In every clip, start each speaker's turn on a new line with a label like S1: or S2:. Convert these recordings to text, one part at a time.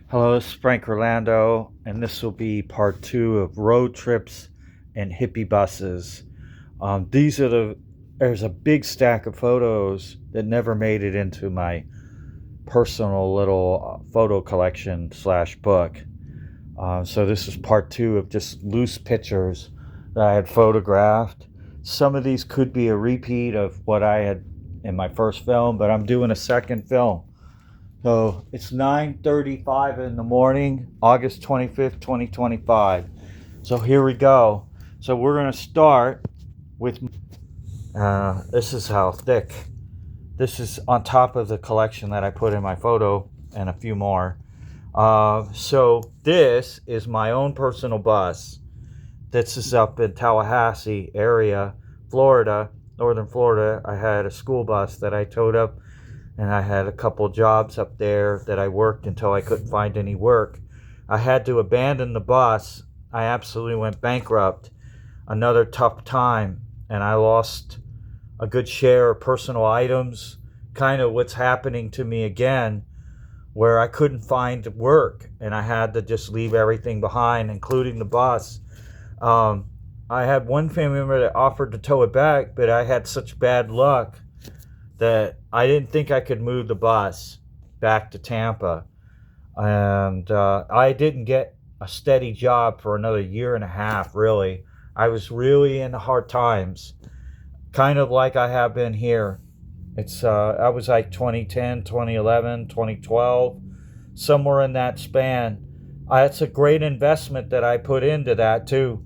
S1: Hello, this is Frank Orlando, and this will be part two of road trips and hippie buses. There's a big stack of photos that never made it into my personal little photo collection slash book. So this is part two of just loose pictures that I had photographed. Some of these could be a repeat of what I had in my first film, but I'm doing a second film. So it's 9:35 in the morning, August 25th, 2025. So here we go. So we're going to start with this is how thick. This is on top of the collection that I put in my photo and a few more. So this is my own personal bus. This is up in Tallahassee area, Florida, northern Florida. I had a school bus that I towed up, and I had a couple jobs up there that I worked until I couldn't find any work. I had to abandon the bus. I absolutely went bankrupt. Another tough time, and I lost a good share of personal items. Kind of what's happening to me again, where I couldn't find work, and I had to just leave everything behind, including the bus. I had one family member that offered to tow it back, but I had such bad luck that I didn't think I could move the bus back to Tampa. And I didn't get a steady job for another year and a half, really. I was really in hard times, kind of like I have been here. I was like 2010, 2011, 2012, somewhere in that span. It's a great investment that I put into that too,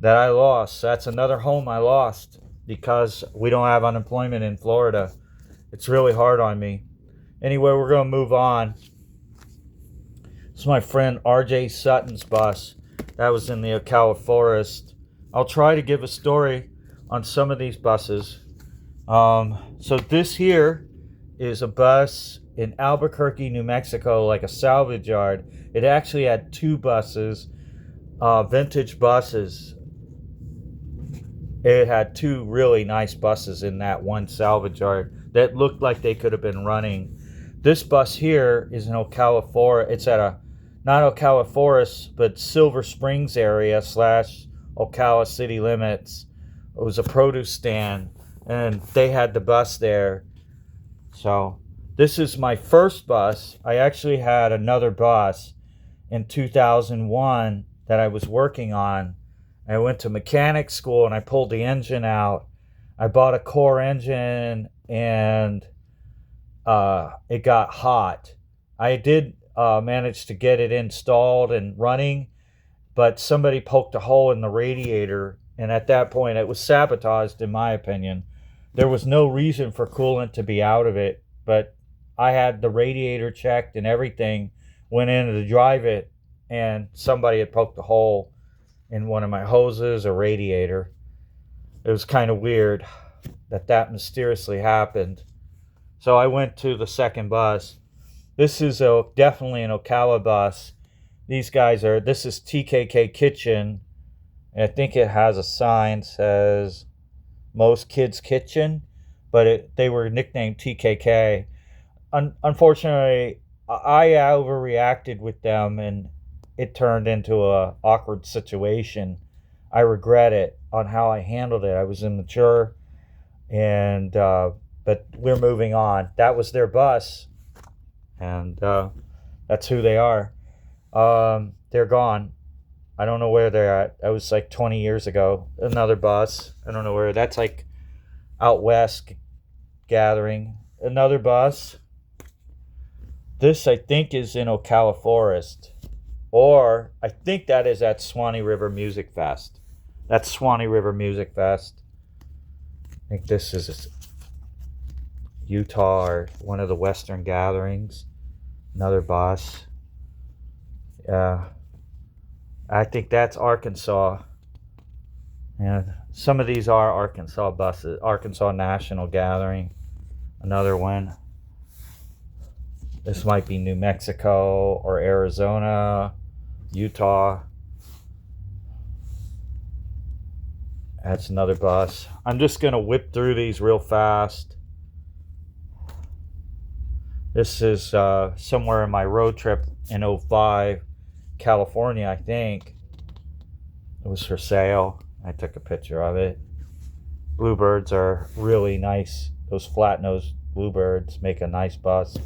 S1: that I lost. That's another home I lost because we don't have unemployment in Florida. It's really hard on me. Anyway, we're going to move on. It's my friend RJ Sutton's bus. That was in the Ocala forest. I'll try to give a story on some of these buses. So this here is a bus in Albuquerque, New Mexico, like a salvage yard. It actually had two buses, vintage buses. It had two really nice buses in that one salvage yard that looked like they could have been running. This bus here is in Ocala Forest. It's at not Ocala Forest, but Silver Springs area / Ocala city limits. It was a produce stand, and they had the bus there. So this is my first bus. I actually had another bus in 2001 that I was working on. I went to mechanic school and I pulled the engine out. I bought a core engine, and it got hot. I did manage to get it installed and running, but somebody poked a hole in the radiator, and at that point it was sabotaged, in my opinion. There was no reason for coolant to be out of it, but I had the radiator checked and everything, went in to drive it, and somebody had poked a hole in one of my hoses or radiator. It was kind of weird that mysteriously happened. So I went to the second bus. This is definitely an Ocala bus. This is TKK Kitchen. I think it has a sign that says Most Kids Kitchen, but they were nicknamed TKK. Unfortunately, I overreacted with them, and it turned into a awkward situation. I regret it on how I handled it. I was immature, and but we're moving on. That was their bus, and that's who they are. They're gone. I don't know where they're at. That was like 20 years ago. Another bus. I don't know where. That's like out west gathering. Another bus. This, I think, is in Ocala Forest. Or I think that is at Swanee River Music Fest. That's Swanee River Music Fest. I think this is Utah or one of the Western gatherings. Another bus. Yeah. I think that's Arkansas. And some of these are Arkansas buses. Arkansas National Gathering. Another one. This might be New Mexico or Arizona, Utah. That's another bus. I'm just going to whip through these real fast. This is somewhere in my road trip in '05, California, I think. It was for sale. I took a picture of it. Bluebirds are really nice. Those flat-nosed bluebirds make a nice bus.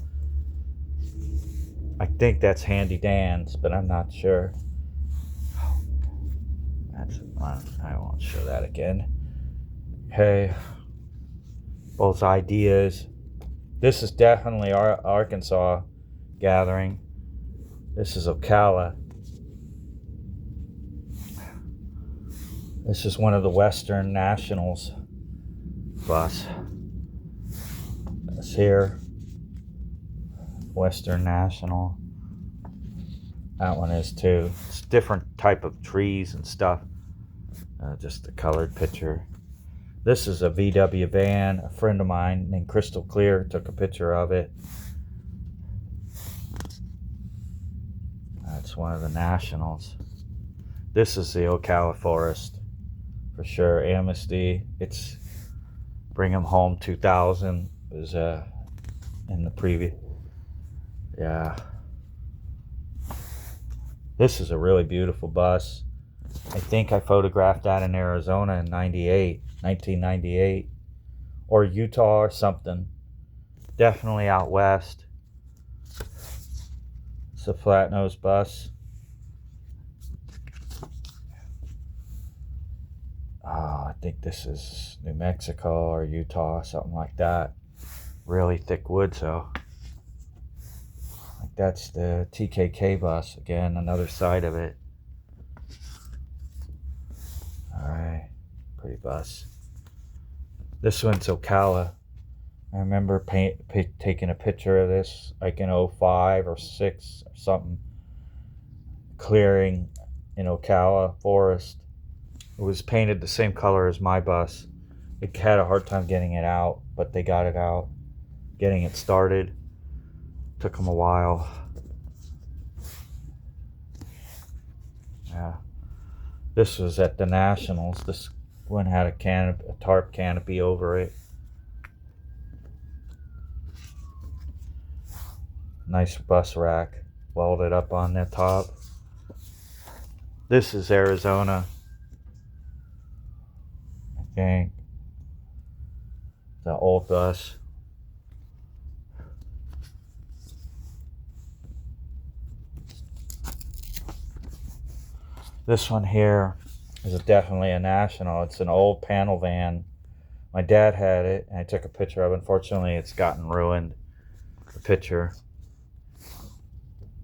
S1: I think that's Handy Dan's, but I'm not sure. I won't show that again. Okay. Both ideas. This is definitely our Arkansas gathering. This is Ocala. This is one of the Western Nationals bus. That's here. Western National. That one is too. It's a different type of trees and stuff. Just a colored picture. This is a VW van. A friend of mine named Crystal Clear took a picture of it. That's one of the Nationals. This is the Ocala Forest for sure. Amnesty. It's Bring 'em Home 2000 was in the previous. Yeah. This is a really beautiful bus. I think I photographed that in Arizona in 1998, or Utah or something. Definitely out west. It's a flat nose bus. I think this is New Mexico or Utah, something like that. Really thick wood, so. Like that's the TKK bus. Again, another side of it. Alright, pretty bus. This one's Ocala. I remember taking a picture of this like in '05 or '06 or something. Clearing in Ocala Forest. It was painted the same color as my bus. It had a hard time getting it out, but they got it out. Getting it started. Took them a while. Yeah. This was at the Nationals. This one had a tarp canopy over it. Nice bus rack welded up on the top. This is Arizona. I think. The old bus. This one here is definitely a National. It's an old panel van. My dad had it, and I took a picture of it. Unfortunately, it's gotten ruined. The picture.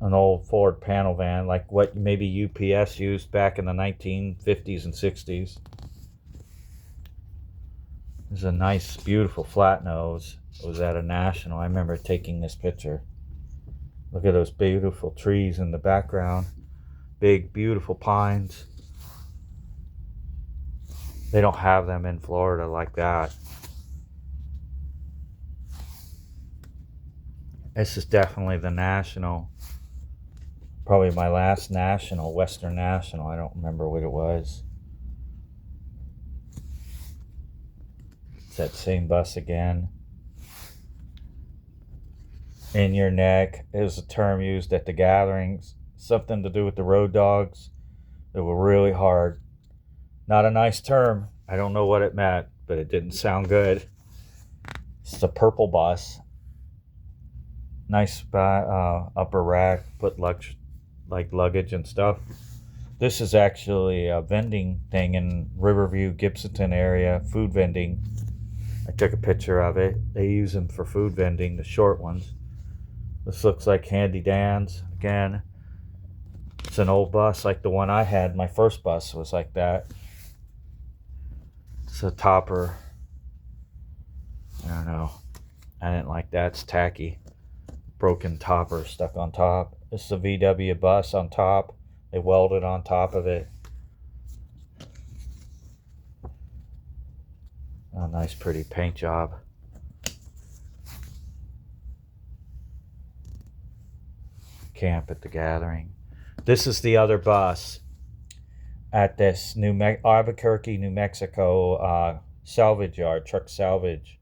S1: An old Ford panel van, like what maybe UPS used back in the 1950s and 60s. This is a nice, beautiful flat nose. It was at a National. I remember taking this picture. Look at those beautiful trees in the background. Big, beautiful pines. They don't have them in Florida like that. This is definitely the National. Probably my last National, Western National. I don't remember what it was. It's that same bus again. In your neck is a term used at the gatherings. Something to do with the road dogs that were really hard. Not a nice term. I don't know what it meant, but it didn't sound good. It's a purple bus. Nice upper rack, put like luggage and stuff. This is actually a vending thing in Riverview, Gibsonton area, food vending. I took a picture of it. They use them for food vending, the short ones. This looks like Handy Dan's again. It's an old bus like the one I had. My first bus was like that. It's a topper. I don't know. I didn't like that. It's tacky. Broken topper stuck on top. This is a VW bus on top. They welded on top of it. Oh, nice pretty paint job. Camp at the gathering. This is the other bus at this Albuquerque, New Mexico salvage yard, truck salvage.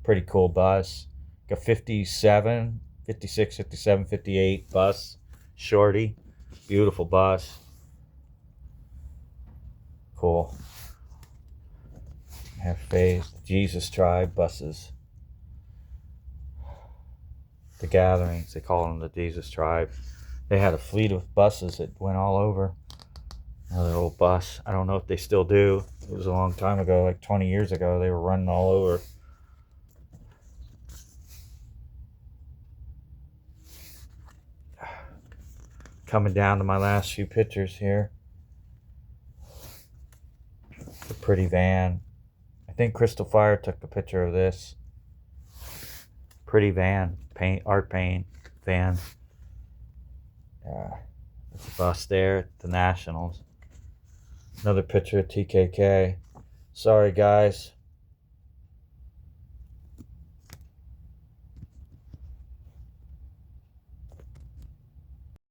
S1: Pretty cool bus. Like a 57 56, 57, 58 bus. Shorty. Beautiful bus. Cool. Have faith. Jesus Tribe buses. The Gatherings, they call them the Jesus Tribe. They had a fleet of buses that went all over. Another old bus. I don't know if they still do. It was a long time ago, like 20 years ago. They were running all over. Coming down to my last few pictures here. A pretty van. I think Crystal Fire took a picture of this. Pretty van. Art paint van. There's a bus there at the Nationals. Another picture of TKK. Sorry guys,